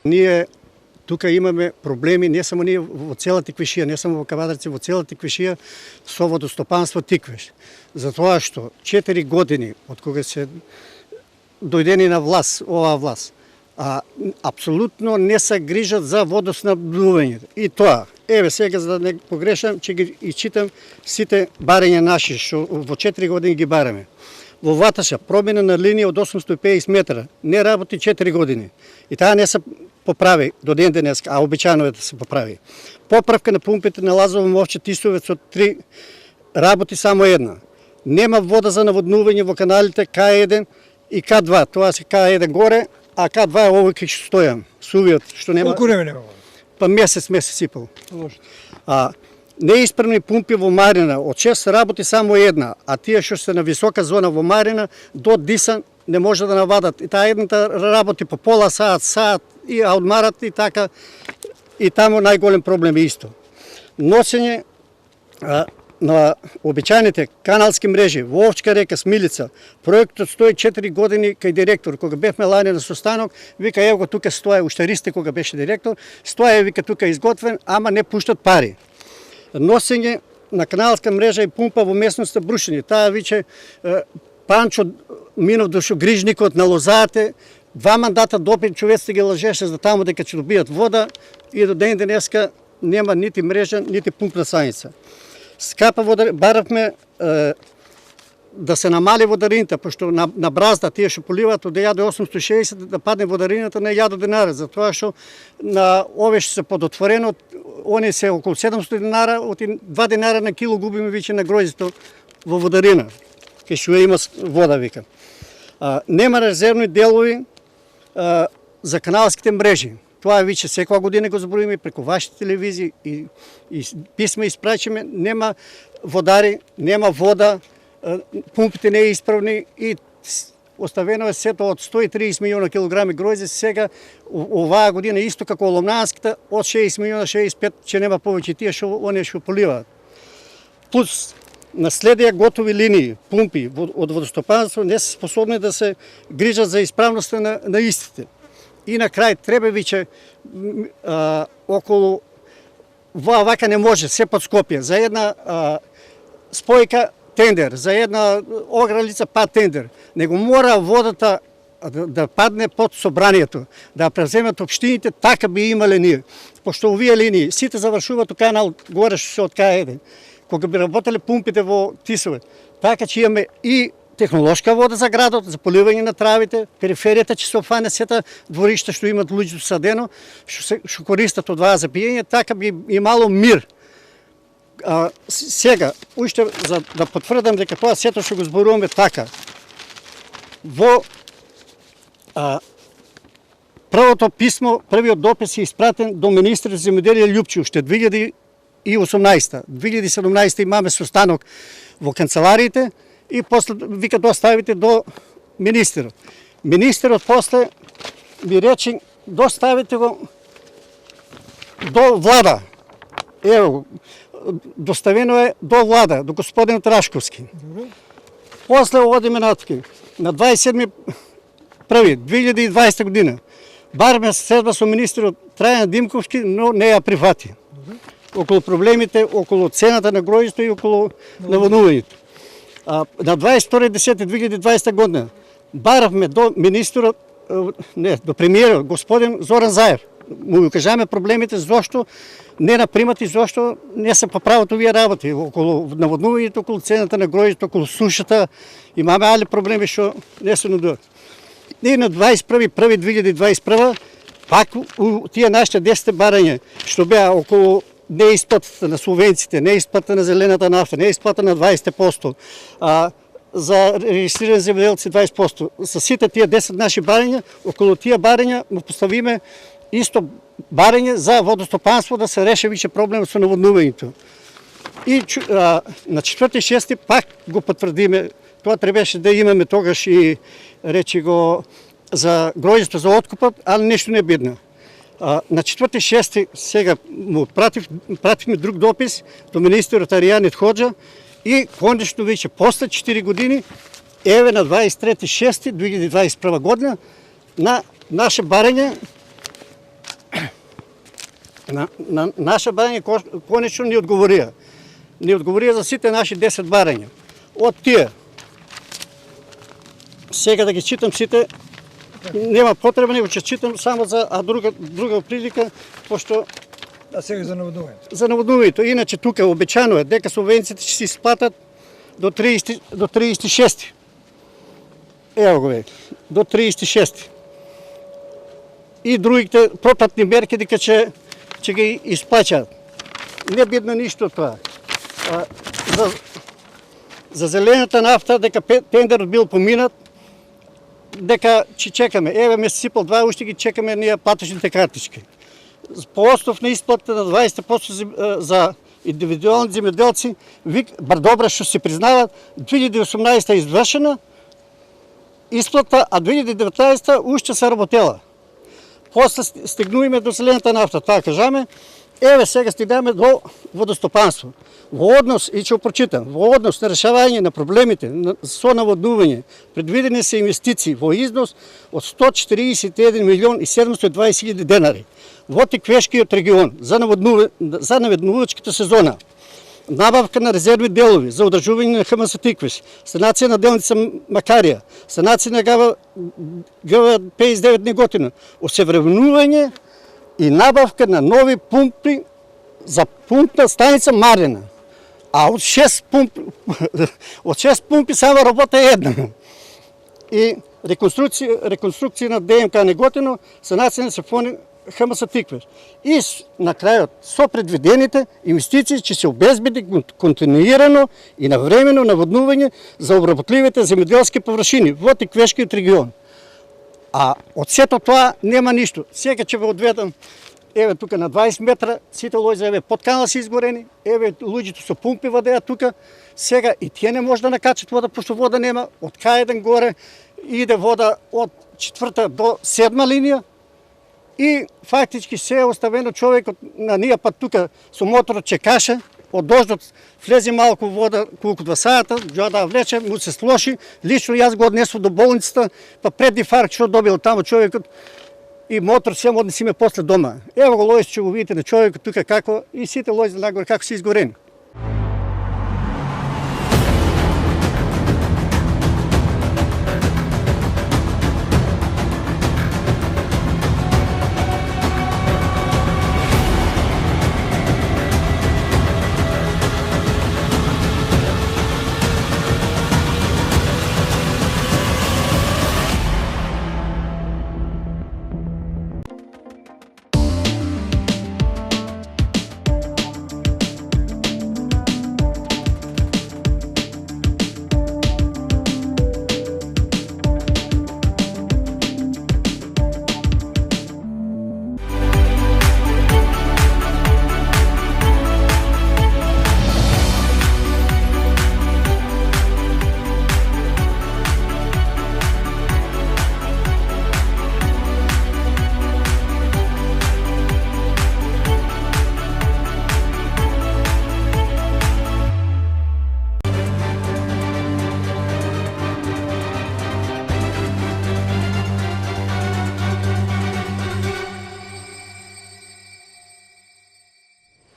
Ние тука имаме проблеми, не само ние во целата Квишија, не само во Кавадарци, во целата Квишија со водостопанство Тиквеш. Затоа што 4 години од кога се дојдени на власт, оваа власт, апсолутно не се грижат за водоснабдувањето. И тоа, еве сега за да не погрешам, ќе ги ичитам сите барања наши што во 4 години ги бараме. Во Ваташа промена на линија од 850 метра не работи 4 години. И таа не се поправи до ден денес, а обичаено е да се поправи. Поправка на пумпите на Лазово Мовче Тисовец од 3 работи само една. Нема вода за наводнување во каналите К1 и К2. Тоа се К1 горе, а К2 е овој кај што стојам, сувиот, што нема. Колку време нема вода? Па месец и пол. Неисправни пумпи во Марина, од 6 работи само една, а тие што се на висока зона во Марина, до Дисан не може да навадат. И таа едната работи по пола саат, и одмарат и така. И таму најголем проблем е исто. Носење на обичајните каналски мрежи во Овчка река, Смилица, проектот стои 4 години кај директор. Кога бевме лани на состанок, вика ево тука стоја, уште Ристе кога беше директор, стоја вика тука изготвен, ама не пуштат пари. Носење на каналска мрежа и пумпа во местноста Брушини. Таа виче Панчо минав до грижникот на лозаате, 2 мандата допир човеците ги лажеше за таму дека ќе добијат вода и до ден денеска нема нити мрежа, нити пумпна станица. Скапа вода, баравме да се намали водарината, пошто на Бразда тие што поливаат од 1860 да падне водарината на 1000 денари, затоа што на овие што се подотворено, они се околу 700 денара, од 2 денара на кило губиме веќе на гроздето во водарина, кај што има вода, вика. Нема резервни делови за каналските мрежи. Тоа веќе секоја година го збориме преку вашите телевизии и писма испрачиме, нема водари, нема вода, пумпите не е исправни и оставено е сето од 130 милиона килограми грозде, сега оваа година исто како Ломнанската од 60 милиона 65 ќе нема повеќе тие што оние што поливаат. Плюс на следија готови линии, пумпи од водостопанство не се способни да се грижат за исправноста на истите. И на крај треба веќе околу вака не може, се под Скопје, за една спојка тендер, за една огралица пат тендер, него мора водата да падне под собранието, да преземат општините, така би имале ние. Пошто овие линии, сите завршуваат у канал горе што се од К1, кога би работеле пумпите во Тисове, така че имаме и технолошка вода за градот, за поливање на травите, периферијата ќе се опфане сета дворишта што имат луѓето садено, што користат од оваа за пиење, така би имало мир. Сега, уште за да потврдам дека тоа сето што го зборуваме така, во првото писмо, првиот допис е испратен до министрот за земјоделие Љупчи, уште 2018. 2017 имаме состанок во канцелариите и после вика доставите до министерот. Министерот после ми рече доставите го до влада. Ево, доставено е до влада, до господин Трашковски. После одиме натаму. На 27.1.2020 година бараме седба со министерот Трајан Димковски, но не ја прифати. Околу проблемите, околу цената на гројдето и околу наводнувањето. На 22.10.2020 година баравме до министерот, не, до премиерот, господин Зоран Заев. Му кажаме проблемите зошто не напримат и зошто не се поправат овие работи околу наводнувањето, околу цената на гројдето, околу сушата. Имаме али проблеми што не се надуват. И на 21.1.2021 пак тие нашите 10 барања што беа околу неисплатата на субвенциите, неисплата на зелената нафта, неисплата на 20%, за регистрирани земјоделци 20%. Со сите тие 10 наши барања, околу тие барања му поставиме исто барање за водостопанство да се реши више проблемот со наводнувањето. И на 4.6 пак го потврдиме, тоа требаше да имаме тогаш и речи го за гројдето за откупот, али нешто не бидно. На 4.6 сега му пративме друг допис до министерот Аријанет Ходжа и конечно веќе после 4 години, еве на 23.6.2021 година, на наше барање на наша барање конечно ни одговорија. Ни одговорија за сите наши 10 барања. Од тие, сега да ги читам сите, нема потреба, него ќе читам само за друга прилика, пошто А сега за наводнувањето. за наводнувањето. Иначе тука обичано е дека субвенциите ќе се исплатат до 36. Ево го веќе, до 36. И другите пропратни мерки дека ќе ги исплаќаат. Не бидно ништо од тоа. За зелената нафта, дека тендерот бил поминат, дека ќе чекаме. Еве ме сипал 2, уште ги чекаме ние платежните картички. По основ на исплата на 20% за индивидуални земјоделци, бар добра што се признава, 2018 е извршена исплата, а 2019 уште се работела. После стигнуваме до зелената нафта, тоа кажаме, еве сега стигнаме до водостопанство. Во однос, и ќе прочитам, во однос на решавање на проблемите со наводнување, предвидени се инвестиции во износ од 141 милион и 720 хиляди денари во Теквешкиот регион за наводнувачката сезона. Набавка на резервни делови за одржување на ХМС Тиквеш, санација на делница Макарија, санација на ГВ-59 Неготино, осъвременување и набавка на нови пумпи за пумпна станица Марина. А од 6 пумпи само работа една. И реконструкција на ДМК Неготино, санација на сифони ХМС Тиквеш. И на крајот, со предвидените инвестиции ќе се обезбеди континуирано и навремено наводнување за обработливите земјоделски површини во Тиквешкиот регион. А од сето тоа нема ништо. Сега ќе ве одведам, еве тука на 20 метра, сите лоѓе, еве под канал се изгорени, еве луѓето со пумпи вадеа тука. Сега и тие не може да накачат вода, пошто вода нема. Од К1 горе иде вода од 4 до 7 линија. И фактички се е оставено човекот на ние пат тука со моторот чекаше, од дождот влезе малку вода, колку 2 сата, ја да влече, му се слоши, лично јас го однесов до болницата, па пред инфаркт што добил таму човекот и мотор се однесиме после дома. Ево го лојс, ќе го видите на човекот тука како и сите лојзе нагоре како се изгорени.